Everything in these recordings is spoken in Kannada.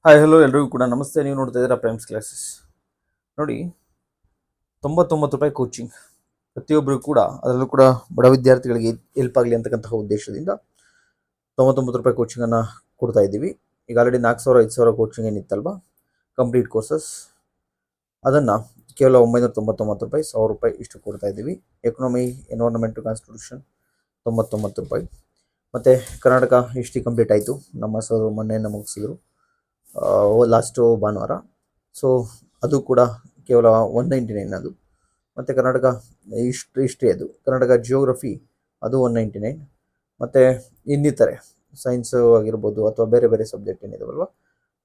ಹಾಯ್ ಹಲೋ ಎಲ್ರಿಗೂ ಕೂಡ ನಮಸ್ತೆ. ನೀವು ನೋಡ್ತಾ ಇದ್ದೀರಾ ಪ್ರೈಮ್ಸ್ ಕ್ಲಾಸಸ್. ನೋಡಿ, 99 ರೂಪಾಯಿ ಕೋಚಿಂಗ್ ಪ್ರತಿಯೊಬ್ಬರು ಕೂಡ, ಅದರಲ್ಲೂ ಕೂಡ ಬಡ ವಿದ್ಯಾರ್ಥಿಗಳಿಗೆ ಹೆಲ್ಪ್ ಆಗಲಿ ಅಂತಕ್ಕಂತಹ ಉದ್ದೇಶದಿಂದ 99 ರೂಪಾಯಿ ಕೋಚಿಂಗನ್ನು ಕೊಡ್ತಾ ಇದ್ದೀವಿ. ಈಗ ಆಲ್ರೆಡಿ 4,000 5,000 ಕೋಚಿಂಗ್ ಏನಿತ್ತಲ್ವಾ ಕಂಪ್ಲೀಟ್ ಕೋರ್ಸಸ್, ಅದನ್ನು ಕೇವಲ 999 ರೂಪಾಯಿ, 1,000 ರೂಪಾಯಿ ಇಷ್ಟು ಕೊಡ್ತಾ ಇದ್ದೀವಿ. ಎಕನಾಮಿ, ಎನ್ವೈರನ್ಮೆಂಟ್, ಕಾನ್ಸ್ಟಿಟ್ಯೂಷನ್ 99 ರೂಪಾಯಿ. ಮತ್ತು ಕರ್ನಾಟಕ ಹಿಸ್ಟ್ರಿ ಕಂಪ್ಲೀಟ್ ಆಯಿತು. ನಮ್ಮ ಸರ್ ಮೊನ್ನೆಯನ್ನು ಮುಗಿಸಿದ್ರು ಲಾಸ್ಟು ಭಾನುವಾರ. ಸೊ ಅದು ಕೂಡ ಕೇವಲ 199 ಅದು. ಮತ್ತು ಕರ್ನಾಟಕ ಹಿಸ್ಟ್ರಿ ಅದು, ಕರ್ನಾಟಕ ಜಿಯೋಗ್ರಫಿ ಅದು 199. ಮತ್ತು ಇನ್ನಿತರೆ ಸೈನ್ಸು ಆಗಿರ್ಬೋದು ಅಥವಾ ಬೇರೆ ಬೇರೆ ಸಬ್ಜೆಕ್ಟ್ ಏನಿದಾವಲ್ವ,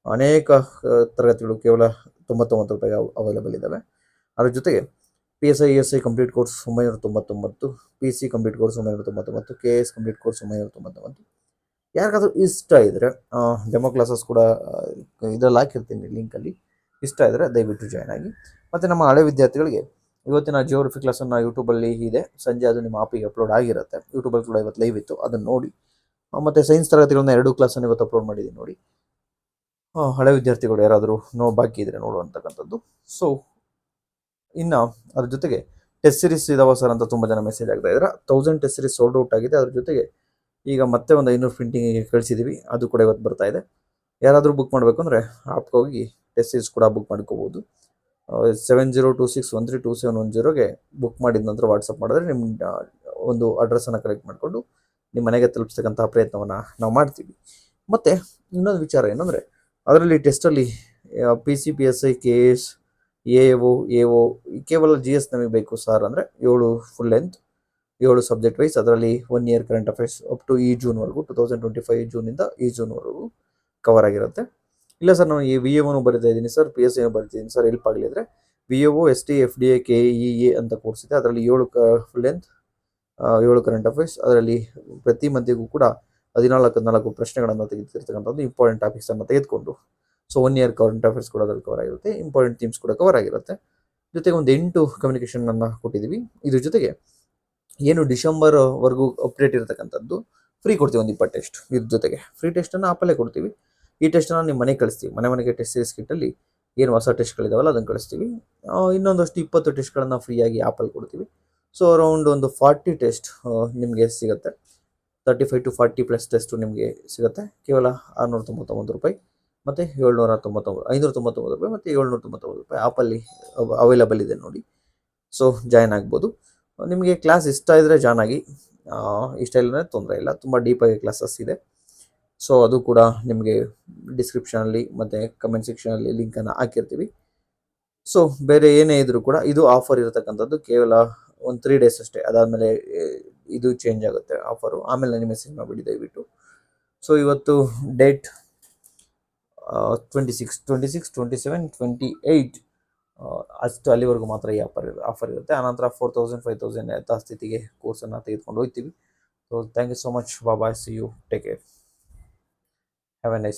ಅನೇಕ ತರಗತಿಗಳು ಕೇವಲ 99 ರೂಪಾಯಿಗೆ ಅವೈಲೇಬಲ್ ಇದ್ದಾವೆ. ಅದ್ರ ಜೊತೆಗೆ PSI ESI complete course 999, PC complete course 999, KS complete course 999. ಯಾರಿಗಾದ್ರೂ ಇಷ್ಟ ಇದ್ದರೆ ಡೆಮೋ ಕ್ಲಾಸಸ್ ಕೂಡ ಇದರಲ್ಲಿ ಹಾಕಿರ್ತೀನಿ ಲಿಂಕಲ್ಲಿ. ಇಷ್ಟ ಇದ್ದರೆ ದಯವಿಟ್ಟು ಜಾಯ್ನ್ ಆಗಿ. ಮತ್ತು ನಮ್ಮ ಹಳೆ ವಿದ್ಯಾರ್ಥಿಗಳಿಗೆ ಇವತ್ತಿನ ಜಿಯೋಗ್ರಫಿ ಕ್ಲಾಸನ್ನು ಯೂಟ್ಯೂಬಲ್ಲಿ ಇದೆ, ಸಂಜೆ ಅದು ನಿಮ್ಮ ಆಪಿಗೆ ಅಪ್ಲೋಡ್ ಆಗಿರುತ್ತೆ. ಯೂಟ್ಯೂಬಲ್ಲಿ ಕೂಡ ಇವತ್ತು ಲೈವ್ ಇತ್ತು, ಅದನ್ನು ನೋಡಿ. ಮತ್ತು ಸೈನ್ಸ್ ತರಗತಿಗಳನ್ನ 2 ಕ್ಲಾಸನ್ನು ಇವತ್ತು ಅಪ್ಲೋಡ್ ಮಾಡಿದ್ದೀನಿ ನೋಡಿ. ಹಳೆ ವಿದ್ಯಾರ್ಥಿಗಳು ಯಾರಾದರೂ ಬಾಕಿ ಇದ್ದರೆ ನೋಡುವಂತಕ್ಕಂಥದ್ದು. ಸೊ ಇನ್ನು ಅದ್ರ ಜೊತೆಗೆ ಟೆಸ್ಟ್ ಸೀರೀಸ್ ಇದಾವ ಸರ್ ಅಂತ ತುಂಬ ಜನ ಮೆಸೇಜ್ ಆಗ್ತಾ ಇದ್ದಾರೆ. 1000 ಟೆಸ್ಟ್ ಸೀರೀಸ್ ಸೋಲ್ಡ್ ಔಟ್ ಆಗಿದೆ. ಅದ್ರ ಜೊತೆಗೆ ಈಗ ಮತ್ತೆ ಒಂದು 500 ಪ್ರಿಂಟಿಂಗಿಗೆ ಕಳಿಸಿದ್ದೀವಿ, ಅದು ಕೂಡ ಇವತ್ತು ಬರ್ತಾ ಇದೆ. ಯಾರಾದರೂ ಬುಕ್ ಮಾಡಬೇಕು ಅಂದರೆ ಆಪ್ಗೆ ಹೋಗಿ ಟೆಸ್ಟ್ ಸೀರೀಸ್ ಕೂಡ ಬುಕ್ ಮಾಡ್ಕೋಬೋದು. 7026132710ಗೆ ಬುಕ್ ಮಾಡಿದ ನಂತರ ವಾಟ್ಸಪ್ ಮಾಡಿದ್ರೆ ನಿಮ್ಮ ಒಂದು ಅಡ್ರೆಸ್ಸನ್ನು ಕಲೆಕ್ಟ್ ಮಾಡಿಕೊಂಡು ನಿಮ್ಮ ಮನೆಗೆ ತಲುಪಿಸ್ತಕ್ಕಂತಹ ಪ್ರಯತ್ನವನ್ನು ನಾವು ಮಾಡ್ತೀವಿ. ಮತ್ತು ಇನ್ನೊಂದು ವಿಚಾರ ಏನಂದರೆ, ಅದರಲ್ಲಿ ಟೆಸ್ಟಲ್ಲಿ PC PSI KS AO ಕೇವಲ GS ನಮಗೆ ಬೇಕು ಸರ್ ಅಂದರೆ 7 ಫುಲ್ ಲೆಂತ್, 7 ಸಬ್ಜೆಕ್ಟ್ ವೈಸ್, ಅದರಲ್ಲಿ 1 year current affairs up to ಈ ಜೂನ್ವರೆಗೂ, 2025 ಜೂನಿಂದ ಈ ಜೂನ್ವರೆಗೂ ಕವರ್ ಆಗಿರುತ್ತೆ. ಇಲ್ಲ ಸರ್ ನಾನು ಈ VAOನು ಬರಿತಾ ಇದ್ದೀನಿ ಸರ್, PSI ಬರಿತಿದ್ದೀನಿ ಸರ್, ಹೆಲ್ಪ್ ಆಗಲಿ ಅಂದರೆ VAO ST FDA KEA ಅಂತ ಕೋರ್ಸ್ ಇದೆ. ಅದರಲ್ಲಿ 7 ಫುಲ್ ಲೆಂತ್, 7 ಕರೆಂಟ್ ಅಫೇರ್ಸ್, ಅದರಲ್ಲಿ ಪ್ರತಿ ಮಂದಿಗೂ ಕೂಡ 14 ಪ್ರಶ್ನೆಗಳನ್ನು ತೆಗೆದುತಿರ್ತಕ್ಕಂಥದ್ದು, ಇಂಪಾರ್ಟೆಂಟ್ ಟಾಪಿಕ್ಸನ್ನು ತೆಗೆದುಕೊಂಡು. ಸೊ 1 ಇಯರ್ ಕರೆಂಟ್ ಅಫೇರ್ಸ್ ಕೂಡ ಅದರಲ್ಲಿ ಕವರ್ ಆಗಿರುತ್ತೆ, ಇಂಪಾರ್ಟೆಂಟ್ ಥೀಮ್ಸ್ ಕೂಡ ಕವರ್ ಆಗಿರುತ್ತೆ. ಜೊತೆಗೆ ಒಂದು 8 ಕಮ್ಯುನಿಕೇಷನನ್ನು ಕೊಟ್ಟಿದ್ದೀವಿ. ಇದ್ರ ಜೊತೆಗೆ ಏನು ಡಿಸೆಂಬರ್ವರೆಗೂ ಅಪ್ಡೇಟ್ ಇರತಕ್ಕಂಥದ್ದು ಫ್ರೀ ಕೊಡ್ತೀವಿ, ಒಂದು 20 ಟೆಸ್ಟ್. ಇದ್ರ ಜೊತೆಗೆ ಫ್ರೀ ಟೆಸ್ಟನ್ನು ಆಪಲ್ಲೇ ಕೊಡ್ತೀವಿ. ಈ ಟೆಸ್ಟನ್ನು ನಿಮ್ಮ ಮನೆಗೆ ಕಳಿಸ್ತೀವಿ. ಮನೆಗೆ ಟೆಸ್ಟ್ ಸೀರೀಸ್ ಕಿಟ್ಟಲ್ಲಿ ಏನು ಹೊಸ ಟೆಸ್ಟ್ಗಳಿದಾವಲ್ಲ ಅದನ್ನು ಕಳಿಸ್ತೀವಿ. ಇನ್ನೊಂದಷ್ಟು 20 ಟೆಸ್ಟ್ಗಳನ್ನು ಫ್ರೀಯಾಗಿ ಆಪಲ್ಲಿ ಕೊಡ್ತೀವಿ. ಸೊ ಅರೌಂಡ್ ಒಂದು 40 ಟೆಸ್ಟ್ ನಿಮಗೆ ಸಿಗುತ್ತೆ. 35 to 40 ಪ್ಲಸ್ ಟೆಸ್ಟು ನಿಮಗೆ ಸಿಗುತ್ತೆ ಕೇವಲ 699 ರೂಪಾಯಿ ಮತ್ತು 599 ರೂಪಾಯಿ ಮತ್ತು 799 ರೂಪಾಯಿ ಆಪಲ್ಲಿ ಅವೈಲಬಲ್ ಇದೆ ನೋಡಿ. ಸೊ ಜಾಯ್ನ್ ಆಗ್ಬೋದು. ನಿಮಗೆ ಕ್ಲಾಸ್ ಇಷ್ಟ ಇದ್ದರೆ ಜಾಯ್ನ್ ಆಗಿ, ಇಷ್ಟ ಇಲ್ಲದ್ರೆ ತೊಂದರೆ ಇಲ್ಲ. ತುಂಬ ಡೀಪಾಗಿ ಕ್ಲಾಸಸ್ ಇದೆ. ಸೊ ಅದು ಕೂಡ ನಿಮಗೆ ಡಿಸ್ಕ್ರಿಪ್ಷನಲ್ಲಿ ಮತ್ತು ಕಮೆಂಟ್ ಸೆಕ್ಷನಲ್ಲಿ ಲಿಂಕನ್ನು ಹಾಕಿರ್ತೀವಿ. ಸೊ ಬೇರೆ ಏನೇ ಇದ್ದರೂ ಕೂಡ ಇದು ಆಫರ್ ಇರತಕ್ಕಂಥದ್ದು ಕೇವಲ ಒಂದು 3 ಡೇಸ್ ಅಷ್ಟೇ. ಅದಾದಮೇಲೆ ಇದು ಚೇಂಜ್ ಆಗುತ್ತೆ ಆಫರು. ಆಮೇಲೆ ನನಗೆ ಮೆಸೇಜ್ ಮಾಡಿಬಿಡಿ ದಯವಿಟ್ಟು. ಸೊ ಇವತ್ತು ಡೇಟ್ 26, 27, 28 ಅಷ್ಟು, ಅಲ್ಲಿವರೆಗೂ ಮಾತ್ರ ಈ ಆಫರ್ ಇರುತ್ತೆ. ಆನಂತರ 4,000 5,000 ಯಥಾಸ್ಥಿತಿಗೆ ಕೋರ್ಸನ್ನು ತೆಗೆದುಕೊಂಡು ಹೋಗ್ತೀವಿ. So thank you so much. Bye, see you, take care, have a nice